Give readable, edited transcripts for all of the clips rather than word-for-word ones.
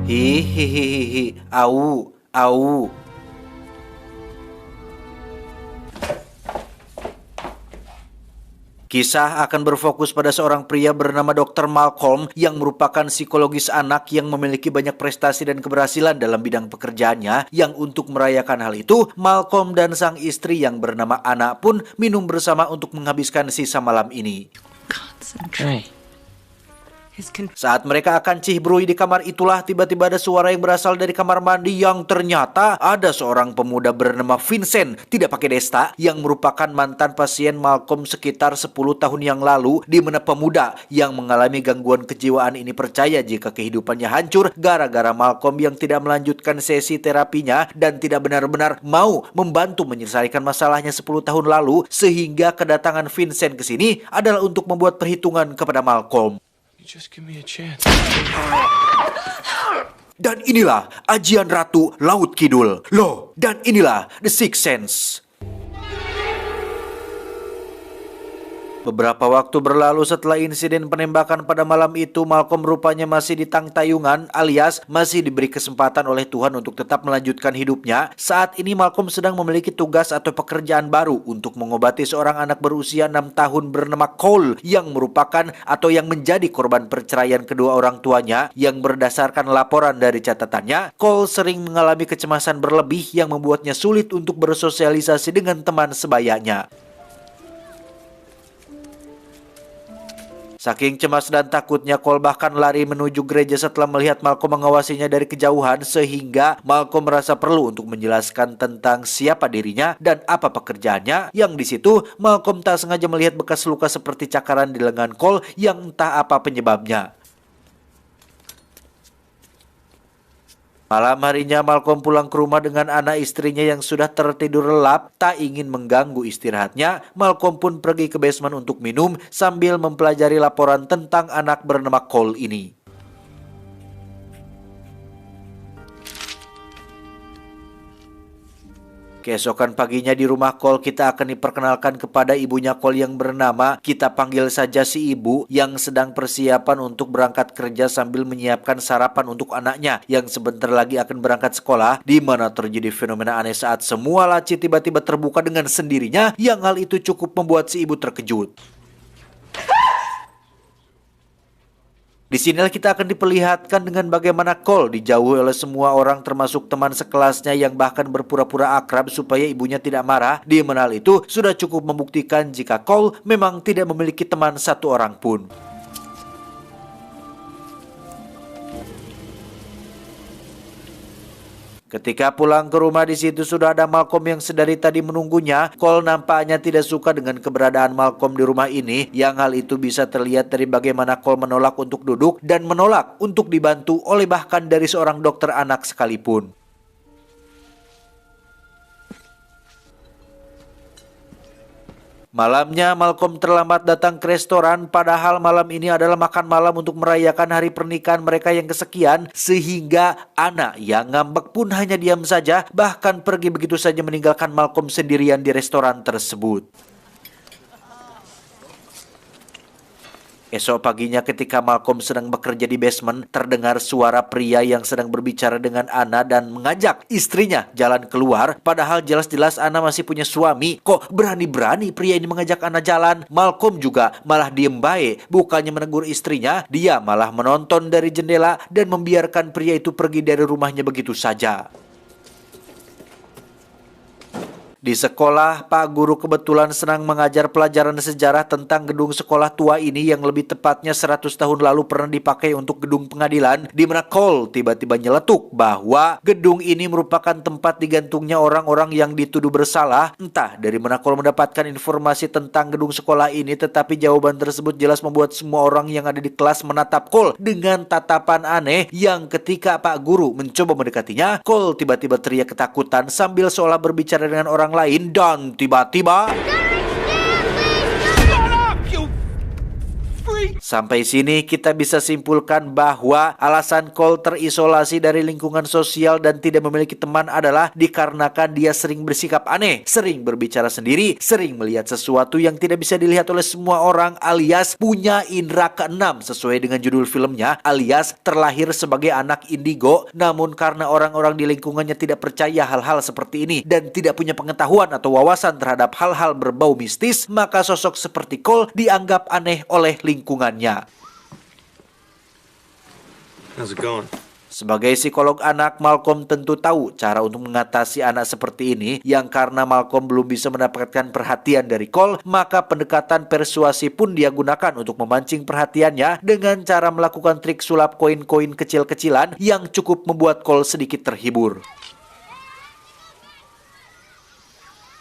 Hihihihi, au, au. Kisah akan berfokus pada seorang pria bernama Dr. Malcolm yang merupakan psikologis anak yang memiliki banyak prestasi dan keberhasilan dalam bidang pekerjaannya, yang untuk merayakan hal itu, Malcolm dan sang istri yang bernama Anna pun minum bersama untuk menghabiskan sisa malam ini. Concentrate. Saat mereka akan cibrui di kamar itulah tiba-tiba ada suara yang berasal dari kamar mandi yang ternyata ada seorang pemuda bernama Vincent, tidak pakai desta, yang merupakan mantan pasien Malcolm sekitar 10 tahun yang lalu, di mana pemuda yang mengalami gangguan kejiwaan ini percaya jika kehidupannya hancur gara-gara Malcolm yang tidak melanjutkan sesi terapinya dan tidak benar-benar mau membantu menyelesaikan masalahnya 10 tahun lalu, sehingga kedatangan Vincent ke sini adalah untuk membuat perhitungan kepada Malcolm. Just give me a chance. Dan inilah ajian Ratu Laut Kidul. Loh, dan inilah The Sixth Sense. Beberapa waktu berlalu setelah insiden penembakan pada malam itu, Malcolm rupanya masih di tangtayungan, alias masih diberi kesempatan oleh Tuhan untuk tetap melanjutkan hidupnya. Saat ini Malcolm sedang memiliki tugas atau pekerjaan baru untuk mengobati seorang anak berusia 6 tahun bernama Cole yang merupakan atau yang menjadi korban perceraian kedua orang tuanya, yang berdasarkan laporan dari catatannya, Cole sering mengalami kecemasan berlebih yang membuatnya sulit untuk bersosialisasi dengan teman sebayanya. Saking cemas dan takutnya, Cole bahkan lari menuju gereja setelah melihat Malcolm mengawasinya dari kejauhan, sehingga Malcolm merasa perlu untuk menjelaskan tentang siapa dirinya dan apa pekerjaannya, yang di situ Malcolm tak sengaja melihat bekas luka seperti cakaran di lengan Cole yang entah apa penyebabnya. Malam harinya Malcolm pulang ke rumah dengan anak istrinya yang sudah tertidur lelap. Tak ingin mengganggu istirahatnya, Malcolm pun pergi ke basement untuk minum sambil mempelajari laporan tentang anak bernama Cole ini. Keesokan paginya di rumah Cole, kita akan diperkenalkan kepada ibunya Cole yang bernama, kita panggil saja si ibu, yang sedang persiapan untuk berangkat kerja sambil menyiapkan sarapan untuk anaknya yang sebentar lagi akan berangkat sekolah, di mana terjadi fenomena aneh saat semua laci tiba-tiba terbuka dengan sendirinya, yang hal itu cukup membuat si ibu terkejut. Di sinilah kita akan diperlihatkan dengan bagaimana Cole dijauhi oleh semua orang termasuk teman sekelasnya yang bahkan berpura-pura akrab supaya ibunya tidak marah, di mana hal itu sudah cukup membuktikan jika Cole memang tidak memiliki teman satu orang pun. Ketika pulang ke rumah, di situ sudah ada Malcolm yang sedari tadi menunggunya. Cole nampaknya tidak suka dengan keberadaan Malcolm di rumah ini, yang hal itu bisa terlihat dari bagaimana Cole menolak untuk duduk dan menolak untuk dibantu oleh bahkan dari seorang dokter anak sekalipun. Malamnya Malcolm terlambat datang ke restoran, padahal malam ini adalah makan malam untuk merayakan hari pernikahan mereka yang kesekian, sehingga Anna yang ngambek pun hanya diam saja, bahkan pergi begitu saja meninggalkan Malcolm sendirian di restoran tersebut. Esok paginya ketika Malcolm sedang bekerja di basement, terdengar suara pria yang sedang berbicara dengan Anna dan mengajak istrinya jalan keluar. Padahal jelas-jelas Anna masih punya suami. Kok berani-berani pria ini mengajak Anna jalan? Malcolm juga malah diem baik. Bukannya menegur istrinya, dia malah menonton dari jendela dan membiarkan pria itu pergi dari rumahnya begitu saja. Di sekolah, Pak Guru kebetulan sedang mengajar pelajaran sejarah tentang gedung sekolah tua ini yang lebih tepatnya 100 tahun lalu pernah dipakai untuk gedung pengadilan, di mana Cole tiba-tiba nyeletuk bahwa gedung ini merupakan tempat digantungnya orang-orang yang dituduh bersalah. Entah dari mana Cole mendapatkan informasi tentang gedung sekolah ini, tetapi jawaban tersebut jelas membuat semua orang yang ada di kelas menatap Cole dengan tatapan aneh, yang ketika Pak Guru mencoba mendekatinya, Cole tiba-tiba teriak ketakutan sambil seolah berbicara dengan orang lain, dan tiba-tiba Sampai sini kita bisa simpulkan bahwa alasan Cole terisolasi dari lingkungan sosial dan tidak memiliki teman adalah dikarenakan dia sering bersikap aneh, sering berbicara sendiri, sering melihat sesuatu yang tidak bisa dilihat oleh semua orang, alias punya indera keenam sesuai dengan judul filmnya, alias terlahir sebagai anak indigo. Namun karena orang-orang di lingkungannya tidak percaya hal-hal seperti ini dan tidak punya pengetahuan atau wawasan terhadap hal-hal berbau mistis, maka sosok seperti Cole dianggap aneh oleh lingkungannya. How's it going? Sebagai psikolog anak, Malcolm tentu tahu cara untuk mengatasi anak seperti ini, yang karena Malcolm belum bisa mendapatkan perhatian dari Cole, maka pendekatan persuasi pun dia gunakan untuk memancing perhatiannya dengan cara melakukan trik sulap koin-koin kecil-kecilan yang cukup membuat Cole sedikit terhibur.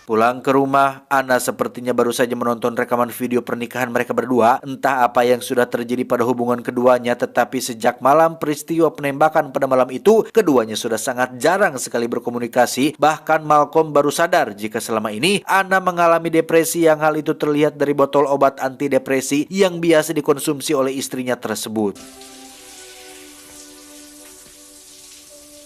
Pulang ke rumah, Anna sepertinya baru saja menonton rekaman video pernikahan mereka berdua. Entah apa yang sudah terjadi pada hubungan keduanya, tetapi sejak malam peristiwa penembakan pada malam itu, keduanya sudah sangat jarang sekali berkomunikasi. Bahkan Malcolm baru sadar jika selama ini Anna mengalami depresi, yang hal itu terlihat dari botol obat antidepresi yang biasa dikonsumsi oleh istrinya tersebut.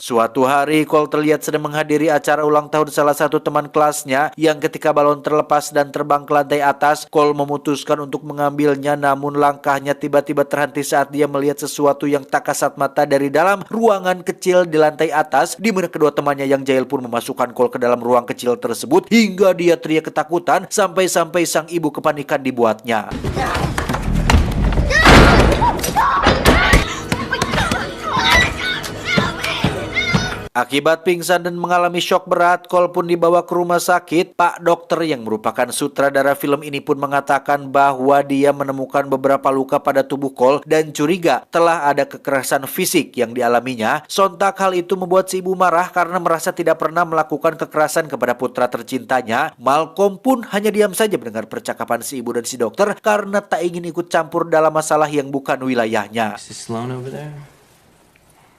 Suatu hari, Cole terlihat sedang menghadiri acara ulang tahun salah satu teman kelasnya, yang ketika balon terlepas dan terbang ke lantai atas, Cole memutuskan untuk mengambilnya, namun langkahnya tiba-tiba terhenti saat dia melihat sesuatu yang tak kasat mata dari dalam ruangan kecil di lantai atas, di mana kedua temannya yang jahil pun memasukkan Cole ke dalam ruang kecil tersebut hingga dia teriak ketakutan sampai-sampai sang ibu kepanikan dibuatnya. Akibat pingsan dan mengalami syok berat, Cole pun dibawa ke rumah sakit. Pak dokter yang merupakan sutradara film ini pun mengatakan bahwa dia menemukan beberapa luka pada tubuh Cole dan curiga telah ada kekerasan fisik yang dialaminya. Sontak hal itu membuat si ibu marah karena merasa tidak pernah melakukan kekerasan kepada putra tercintanya. Malcolm pun hanya diam saja mendengar percakapan si ibu dan si dokter karena tak ingin ikut campur dalam masalah yang bukan wilayahnya. Is this Sloan over there?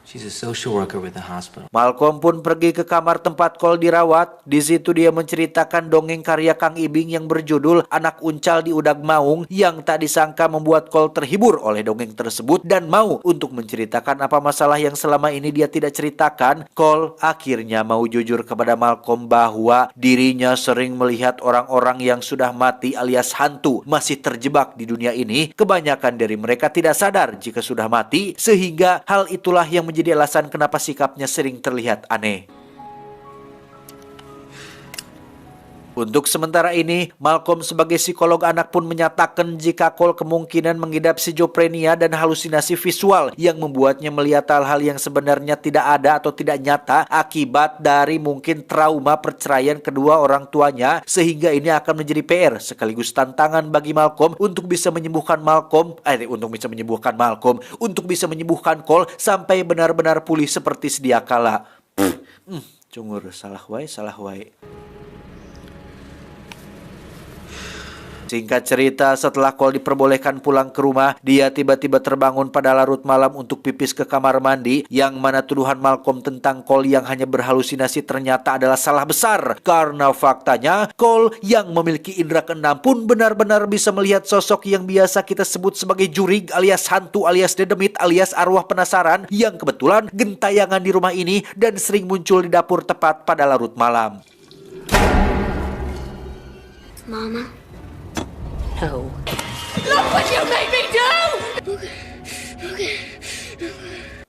She's a social worker with the hospital. Malcolm pun pergi ke kamar tempat Cole dirawat. Di situ dia menceritakan dongeng karya Kang Ibing yang berjudul Anak Uncal di Udag Maung, yang tak disangka membuat Cole terhibur oleh dongeng tersebut dan mau untuk menceritakan apa masalah yang selama ini dia tidak ceritakan. Cole akhirnya mau jujur kepada Malcolm bahwa dirinya sering melihat orang-orang yang sudah mati alias hantu masih terjebak di dunia ini. Kebanyakan dari mereka tidak sadar jika sudah mati, sehingga hal itulah yang menjadi alasan kenapa sikapnya sering terlihat aneh. Untuk sementara ini, Malcolm sebagai psikolog anak pun menyatakan jika Cole kemungkinan mengidap skizofrenia dan halusinasi visual yang membuatnya melihat hal-hal yang sebenarnya tidak ada atau tidak nyata akibat dari mungkin trauma perceraian kedua orang tuanya, sehingga ini akan menjadi PR sekaligus tantangan bagi Malcolm untuk bisa menyembuhkan untuk bisa menyembuhkan Cole sampai benar-benar pulih seperti sedia kala. Cungur, salah wae. Singkat cerita, setelah Cole diperbolehkan pulang ke rumah, dia tiba-tiba terbangun pada larut malam untuk pipis ke kamar mandi, yang mana tuduhan Malcolm tentang Cole yang hanya berhalusinasi ternyata adalah salah besar. Karena faktanya, Cole yang memiliki indera keenam pun benar-benar bisa melihat sosok yang biasa kita sebut sebagai jurig alias hantu alias dedemit alias arwah penasaran, yang kebetulan gentayangan di rumah ini dan sering muncul di dapur tepat pada larut malam. Mama? No. Look what you made me do!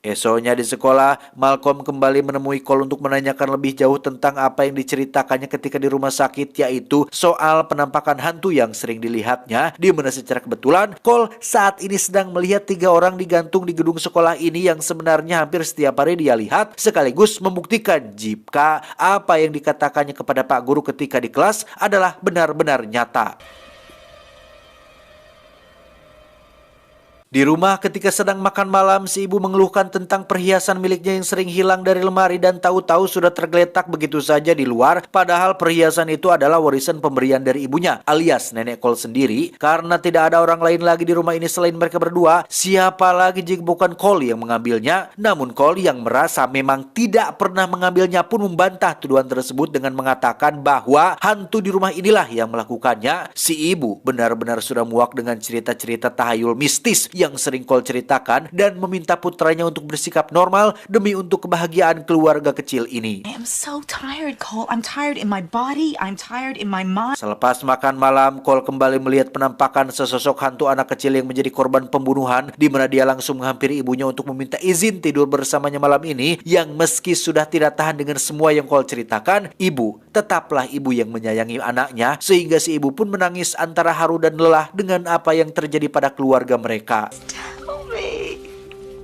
Esoknya di sekolah, Malcolm kembali menemui Cole untuk menanyakan lebih jauh tentang apa yang diceritakannya ketika di rumah sakit, yaitu soal penampakan hantu yang sering dilihatnya, di mana secara kebetulan Cole saat ini sedang melihat 3 orang digantung di gedung sekolah ini yang sebenarnya hampir setiap hari dia lihat, sekaligus membuktikan jika apa yang dikatakannya kepada Pak Guru ketika di kelas adalah benar-benar nyata. Di rumah ketika sedang makan malam, si ibu mengeluhkan tentang perhiasan miliknya yang sering hilang dari lemari dan tahu-tahu sudah tergeletak begitu saja di luar, padahal perhiasan itu adalah warisan pemberian dari ibunya, alias nenek Cole sendiri. Karena tidak ada orang lain lagi di rumah ini selain mereka berdua, siapa lagi jika bukan Cole yang mengambilnya? Namun Cole yang merasa memang tidak pernah mengambilnya pun membantah tuduhan tersebut dengan mengatakan bahwa hantu di rumah inilah yang melakukannya. Si ibu benar-benar sudah muak dengan cerita-cerita tahayul mistis yang sering Cole ceritakan dan meminta putranya untuk bersikap normal demi untuk kebahagiaan keluarga kecil ini. I am so tired, Cole. I'm tired in my body. I'm tired in my mind. Selepas makan malam, Cole kembali melihat penampakan sesosok hantu anak kecil yang menjadi korban pembunuhan, di mana dia langsung menghampiri ibunya untuk meminta izin tidur bersamanya malam ini, yang meski sudah tidak tahan dengan semua yang Cole ceritakan, ibu tetaplah ibu yang menyayangi anaknya, sehingga si ibu pun menangis antara haru dan lelah dengan apa yang terjadi pada keluarga mereka. Tell me.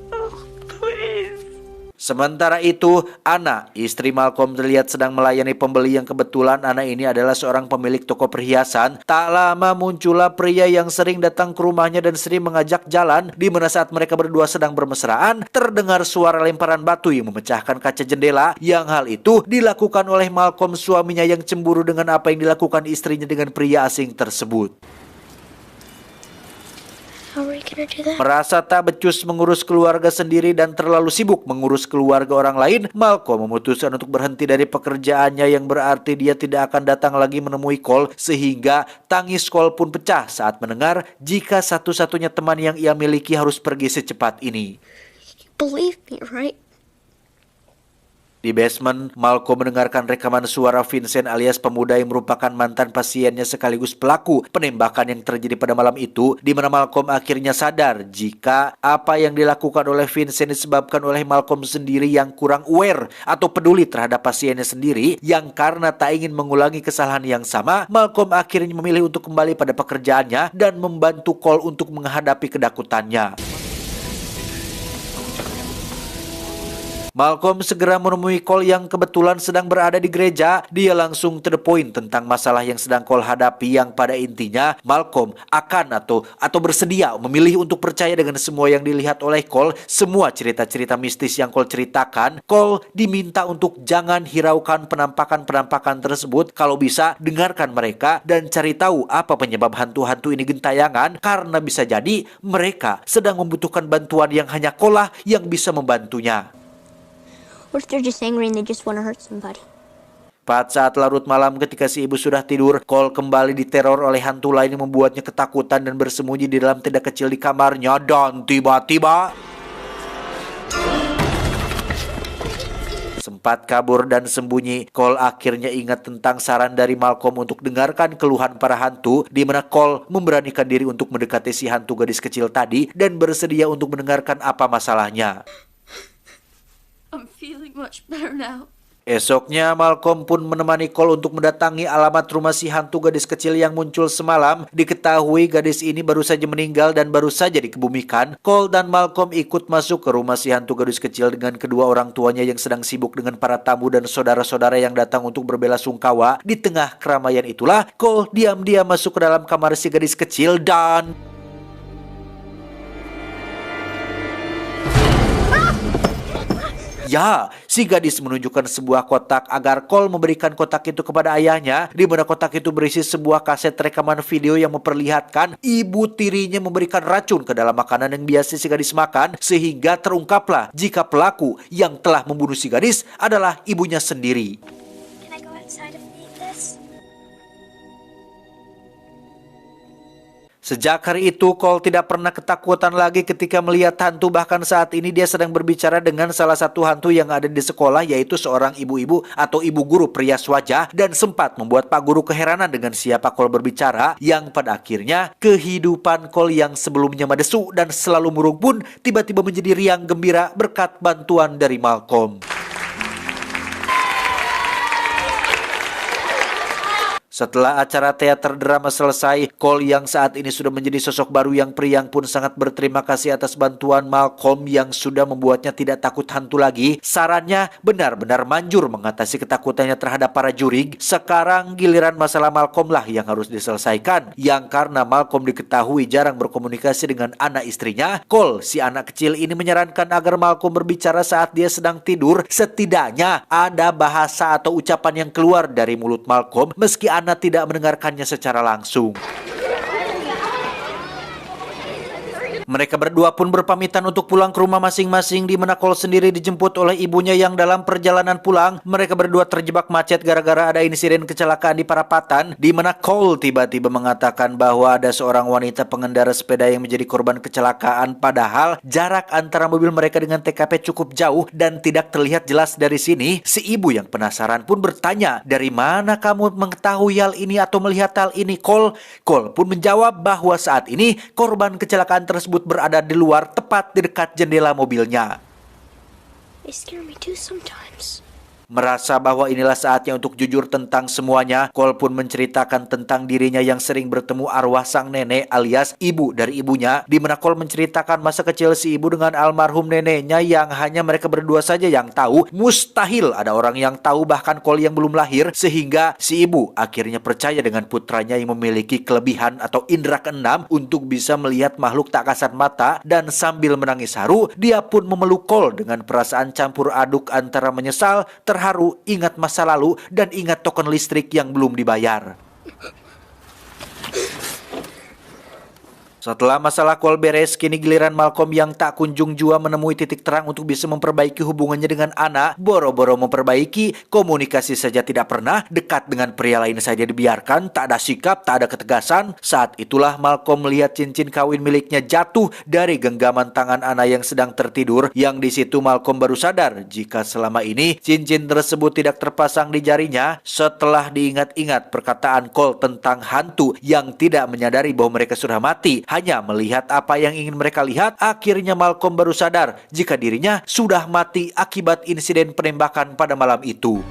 Oh, please. Sementara itu, Anna, istri Malcolm, terlihat sedang melayani pembeli yang kebetulan Anna ini adalah seorang pemilik toko perhiasan. Tak lama muncullah pria yang sering datang ke rumahnya dan sering mengajak jalan, di mana saat mereka berdua sedang bermesraan, terdengar suara lemparan batu yang memecahkan kaca jendela, yang hal itu dilakukan oleh Malcolm, suaminya yang cemburu dengan apa yang dilakukan istrinya dengan pria asing tersebut. How are we gonna do that? Merasa tak becus mengurus keluarga sendiri dan terlalu sibuk mengurus keluarga orang lain, Malcolm memutuskan untuk berhenti dari pekerjaannya, yang berarti dia tidak akan datang lagi menemui Cole, sehingga tangis Cole pun pecah saat mendengar jika satu-satunya teman yang ia miliki harus pergi secepat ini. You believe me, right? Di basement, Malcolm mendengarkan rekaman suara Vincent alias pemuda yang merupakan mantan pasiennya sekaligus pelaku penembakan yang terjadi pada malam itu, di mana Malcolm akhirnya sadar jika apa yang dilakukan oleh Vincent disebabkan oleh Malcolm sendiri yang kurang aware atau peduli terhadap pasiennya sendiri, yang karena tak ingin mengulangi kesalahan yang sama, Malcolm akhirnya memilih untuk kembali pada pekerjaannya dan membantu Cole untuk menghadapi kedakutannya. Malcolm segera menemui Cole yang kebetulan sedang berada di gereja. Dia langsung to the point tentang masalah yang sedang Cole hadapi, yang pada intinya Malcolm akan atau bersedia memilih untuk percaya dengan semua yang dilihat oleh Cole. Semua cerita-cerita mistis yang Cole ceritakan, Cole diminta untuk jangan hiraukan penampakan-penampakan tersebut. Kalau bisa, dengarkan mereka dan cari tahu apa penyebab hantu-hantu ini gentayangan, karena bisa jadi mereka sedang membutuhkan bantuan yang hanya Cole lah yang bisa membantunya. What if they're just angry and they just want to hurt somebody? Pada saat larut malam ketika si ibu sudah tidur, Cole kembali diteror oleh hantu lain yang membuatnya ketakutan dan bersembunyi di dalam tenda kecil di kamarnya. Dan tiba-tiba sempat kabur dan sembunyi, Cole akhirnya ingat tentang saran dari Malcolm untuk dengarkan keluhan para hantu, di mana Cole memberanikan diri untuk mendekati si hantu gadis kecil tadi dan bersedia untuk mendengarkan apa masalahnya. I'm feeling much better now. Esoknya, Malcolm pun menemani Cole untuk mendatangi alamat rumah si hantu gadis kecil yang muncul semalam. Diketahui gadis ini baru saja meninggal dan baru saja dikebumikan. Cole dan Malcolm ikut masuk ke rumah si hantu gadis kecil dengan kedua orang tuanya yang sedang sibuk dengan para tamu dan saudara-saudara yang datang untuk berbelasungkawa. Di tengah keramaian itulah, Cole diam-diam masuk ke dalam kamar si gadis kecil dan... Ya, si gadis menunjukkan sebuah kotak agar Cole memberikan kotak itu kepada ayahnya, di mana kotak itu berisi sebuah kaset rekaman video yang memperlihatkan ibu tirinya memberikan racun ke dalam makanan yang biasa si gadis makan, sehingga terungkaplah jika pelaku yang telah membunuh si gadis adalah ibunya sendiri. Can I go outside and eat this? Sejak hari itu, Cole tidak pernah ketakutan lagi ketika melihat hantu. Bahkan saat ini dia sedang berbicara dengan salah satu hantu yang ada di sekolah, yaitu seorang ibu-ibu atau ibu guru perias wajah, dan sempat membuat Pak Guru keheranan dengan siapa Cole berbicara, yang pada akhirnya kehidupan Cole yang sebelumnya madesu dan selalu murung pun tiba-tiba menjadi riang gembira berkat bantuan dari Malcolm. Setelah acara teater drama selesai, Cole yang saat ini sudah menjadi sosok baru yang periang pun sangat berterima kasih atas bantuan Malcolm yang sudah membuatnya tidak takut hantu lagi. Sarannya benar-benar manjur mengatasi ketakutannya terhadap para juri. Sekarang giliran masalah Malcolm lah yang harus diselesaikan. Yang karena Malcolm diketahui jarang berkomunikasi dengan anak istrinya, Cole, si anak kecil ini menyarankan agar Malcolm berbicara saat dia sedang tidur. Setidaknya ada bahasa atau ucapan yang keluar dari mulut Malcolm meski Anna tidak mendengarkannya secara langsung. Mereka berdua pun berpamitan untuk pulang ke rumah masing-masing, di mana Cole sendiri dijemput oleh ibunya yang dalam perjalanan pulang, mereka berdua terjebak macet gara-gara ada insiden kecelakaan di perapatan, di mana Cole tiba-tiba mengatakan bahwa ada seorang wanita pengendara sepeda yang menjadi korban kecelakaan, padahal jarak antara mobil mereka dengan TKP cukup jauh dan tidak terlihat jelas dari sini. Si ibu yang penasaran pun bertanya, "Dari mana kamu mengetahui hal ini atau melihat hal ini, Cole?" Cole pun menjawab bahwa saat ini korban kecelakaan tersebut berada di luar, tepat di dekat jendela mobilnya. They scare me too sometimes. Merasa bahwa inilah saatnya untuk jujur tentang semuanya, Cole pun menceritakan tentang dirinya yang sering bertemu arwah sang nenek alias ibu dari ibunya, di mana Cole menceritakan masa kecil si ibu dengan almarhum neneknya yang hanya mereka berdua saja yang tahu. Mustahil ada orang yang tahu, bahkan Cole yang belum lahir, sehingga si ibu akhirnya percaya dengan putranya yang memiliki kelebihan atau indera keenam untuk bisa melihat makhluk tak kasat mata, dan sambil menangis haru, dia pun memeluk Cole dengan perasaan campur aduk antara menyesal, terharu, ingat masa lalu, dan ingat token listrik yang belum dibayar. Setelah masalah Cole beres, kini giliran Malcolm yang tak kunjung jua menemui titik terang untuk bisa memperbaiki hubungannya dengan Anna. Boro-boro memperbaiki, komunikasi saja tidak pernah, dekat dengan pria lain saja dibiarkan, tak ada sikap, tak ada ketegasan. Saat itulah Malcolm melihat cincin kawin miliknya jatuh dari genggaman tangan Anna yang sedang tertidur, yang di situ Malcolm baru sadar jika selama ini cincin tersebut tidak terpasang di jarinya. Setelah diingat-ingat perkataan Cole tentang hantu yang tidak menyadari bahwa mereka sudah mati, hanya melihat apa yang ingin mereka lihat, akhirnya Malcolm baru sadar jika dirinya sudah mati akibat insiden penembakan pada malam itu.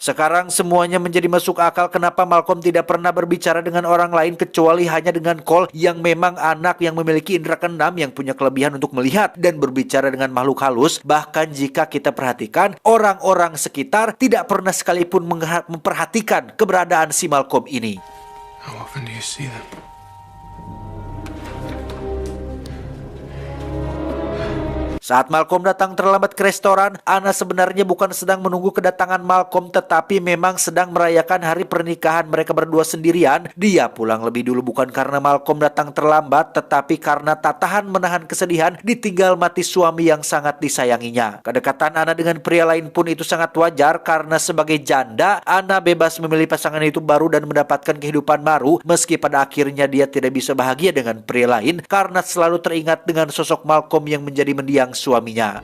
Sekarang semuanya menjadi masuk akal kenapa Malcolm tidak pernah berbicara dengan orang lain kecuali hanya dengan Cole yang memang anak yang memiliki indera keenam yang punya kelebihan untuk melihat dan berbicara dengan makhluk halus. Bahkan jika kita perhatikan, orang-orang sekitar tidak pernah sekalipun memperhatikan keberadaan si Malcolm ini. How often do you see them? Saat Malcolm datang terlambat ke restoran, Anna sebenarnya bukan sedang menunggu kedatangan Malcolm, tetapi memang sedang merayakan hari pernikahan mereka berdua sendirian. Dia pulang lebih dulu bukan karena Malcolm datang terlambat, tetapi karena tak tahan menahan kesedihan ditinggal mati suami yang sangat disayanginya. Kedekatan Anna dengan pria lain pun itu sangat wajar, karena sebagai janda, Anna bebas memilih pasangan itu baru dan mendapatkan kehidupan baru, meski pada akhirnya dia tidak bisa bahagia dengan pria lain karena selalu teringat dengan sosok Malcolm yang menjadi mendiang suaminya.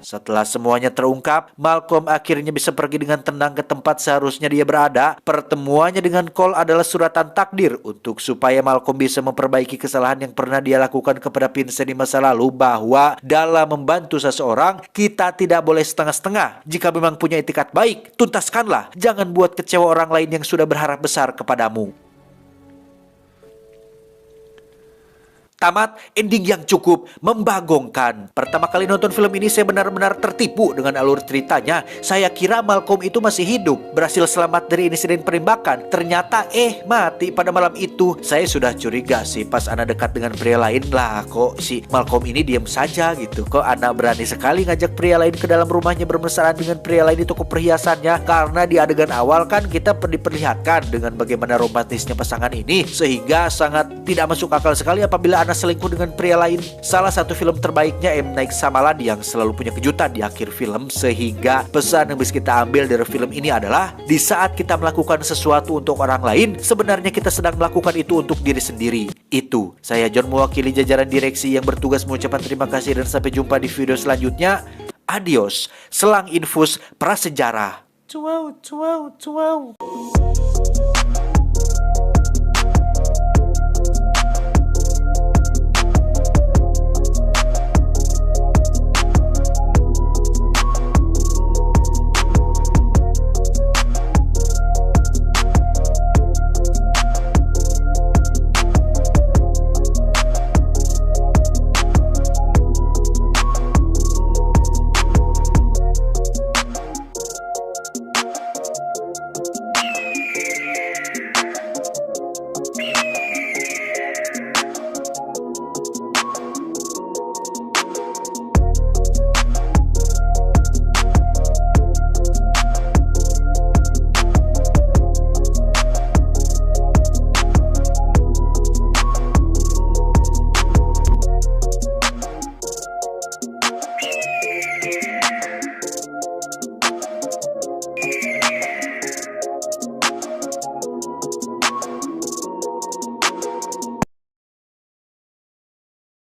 Setelah semuanya terungkap, Malcolm akhirnya bisa pergi dengan tenang ke tempat seharusnya dia berada. Pertemuannya dengan Cole adalah suratan takdir untuk supaya Malcolm bisa memperbaiki kesalahan yang pernah dia lakukan kepada Vincent di masa lalu, bahwa dalam membantu seseorang, kita tidak boleh setengah-setengah. Jika memang punya etikat baik, tuntaskanlah. Jangan buat kecewa orang lain yang sudah berharap besar kepadamu. Tamat, ending yang cukup membagongkan. Pertama kali nonton film ini saya benar-benar tertipu dengan alur ceritanya. Saya kira Malcolm itu masih hidup, berhasil selamat dari insiden penembakan. Ternyata mati pada malam itu. Saya sudah curiga sih pas Anna dekat dengan pria lain. Lah kok si Malcolm ini diam saja gitu. Kok Anna berani sekali ngajak pria lain ke dalam rumahnya bermesraan dengan pria lain di toko perhiasannya. Karena di adegan awal kan kita diperlihatkan dengan bagaimana romantisnya pasangan ini, sehingga sangat tidak masuk akal sekali apabila Anna selingkuh dengan pria lain. Salah satu film terbaiknya M. Night Shyamalan yang selalu punya kejutan di akhir film, sehingga pesan yang bisa kita ambil dari film ini adalah di saat kita melakukan sesuatu untuk orang lain, sebenarnya kita sedang melakukan itu untuk diri sendiri. Itu saya John, mewakili jajaran direksi yang bertugas mengucapkan terima kasih dan sampai jumpa di video selanjutnya. Adios, selang infus prasejarah. Cuau.